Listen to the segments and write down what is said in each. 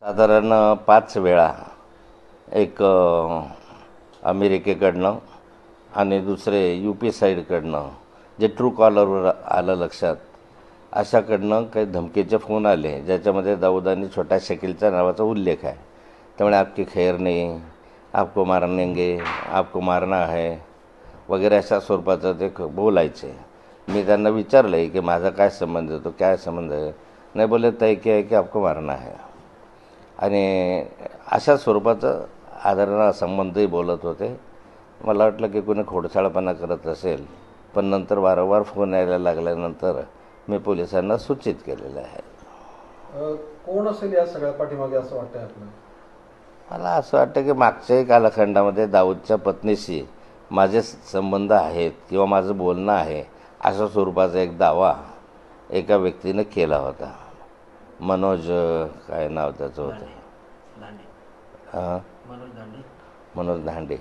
साधारण 5 वेळा एक अमेरिकेकडनं आणि दुसरे UP साईडकडनं जे ट्रू कॉलरवर आलं लक्षात, अशाकडनं काही धमकीचे फोन आले ज्याच्यामध्ये दाऊद आणि छोटा शकीलच्या नावाचा उल्लेख आहे. त्यामुळे आपकी खैर नाही, आपको मारनेंगे, आपको मारना है वगैरे अशा स्वरूपाचं ते बोलायचे. मी त्यांना विचारलं आहे की माझा काय संबंध आहे, तो काय संबंध आहे. नाही बोले तय की आहे की आपको मारना है. आणि अशा स्वरूपाचं आदरणा संबंधही बोलत होते. मला वाटलं की कोणी खोडसाळपणा करत असेल, पण नंतर वारंवार फोन यायला लागल्यानंतर मी पोलिसांना सूचित केलेलं आहे. कोण असेल या सगळ्या पाठीमागे असं वाटतं आपल्याला? मला असं वाटतं की मागच्याही कालखंडामध्ये दाऊदच्या पत्नीशी माझे संबंध आहेत किंवा माझं बोलणं आहे अशा स्वरूपाचा एक दावा एका व्यक्तीने केला होता. मनोज काय नाव त्याचं होतं, हां मनोज धांडे,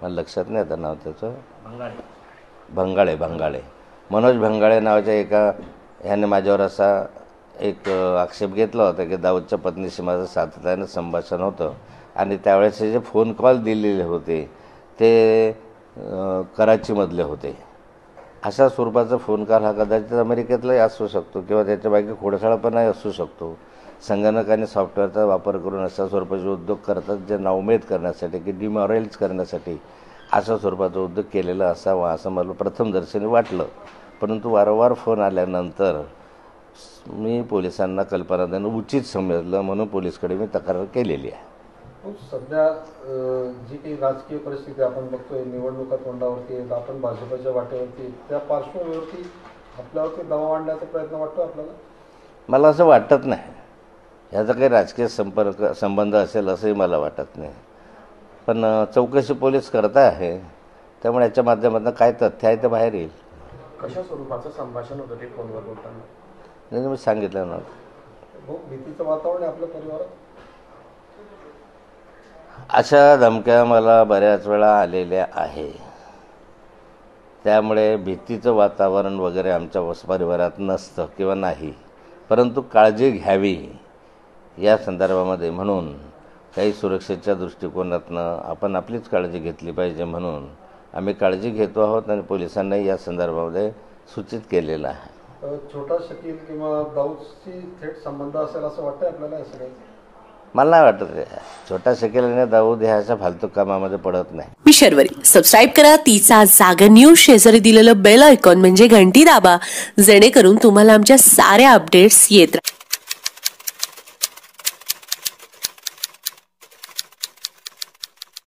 मला लक्षात नाही आता नाव त्याचं, भंगाळे मनोज भंगाळे नावाच्या एका ह्याने माझ्यावर असा एक आक्षेप घेतला होता की दाऊदच्या पत्नीशी माझं सातत्यानं संभाषण होतं आणि त्यावेळेस जे फोन कॉल दिलेले होते ते कराचीमधले होते. अशा स्वरूपाचा फोन कॉल हा कदाचित अमेरिकेतलाही असू शकतो किंवा त्याच्यामागे खोडसाळपणाही असू शकतो. संगणक आणि सॉफ्टवेअरचा वापर करून अशा स्वरूपाचे उद्योग करतात जे नाउमेद करण्यासाठी की डिमॉरलाइज करण्यासाठी अशा स्वरूपाचा उद्योग केलेला असावा असं मला प्रथमदर्शनी वाटलं. परंतु वारंवार फोन आल्यानंतर मी पोलिसांना कल्पना देणं उचित समजलं, म्हणून पोलिसकडे मी तक्रार केलेली आहे. सध्या जी काही राजकीय परिस्थिती आपण बघतोय, निवडणुका तोंडावरती आहेत, आपण भाजपच्या वाटेवरती, त्या पार्श्वभूमीवरती आपल्यावरती दबाव आणण्याचा प्रयत्न वाटतो आपल्याला? मला असं वाटत नाही. ह्याचा काही राजकीय संबंध असेल असंही मला वाटत नाही. पण चौकशी पोलीस करत आहे, त्यामुळे याच्या माध्यमातून काय तथ्य आहे ते बाहेर येईल. कशा स्वरूपाचं संभाषण होतं ते फोनवर बोलताना? नाही मी सांगितलं ना, भीतीचं वातावरण आहे आपल्या परिवारात. अशा धमक्या मला बऱ्याच वेळा आलेल्या आहे. त्यामुळे भीतीचं वातावरण वगैरे आमच्या परिवारात नसतं किंवा नाही, परंतु काळजी घ्यावी या संदर्भामध्ये म्हणून काही सुरक्षेच्या दृष्टिकोनातनं आपण आपलीच काळजी घेतली पाहिजे म्हणून आम्ही काळजी घेतो आहोत आणि पोलिसांनाही या संदर्भामध्ये सूचित केलेलं आहे. छोटा शकील किंवा दाऊदशी थेट संबंध असेल असं वाटतं आपल्याला? असं काही मला नाही वाटत. छोटा शकील आणि दाऊद ह्या अशा फालतू कामामध्ये पडत नाही. मी शर्वरी, सबस्क्राईब करा तिचा जागर न्यूज. शेजारी दिलेलं बेल आयकॉन म्हणजे घंटी दाबा, जेणेकरून तुम्हाला आमच्या साऱ्या अपडेट्स येत राहतील.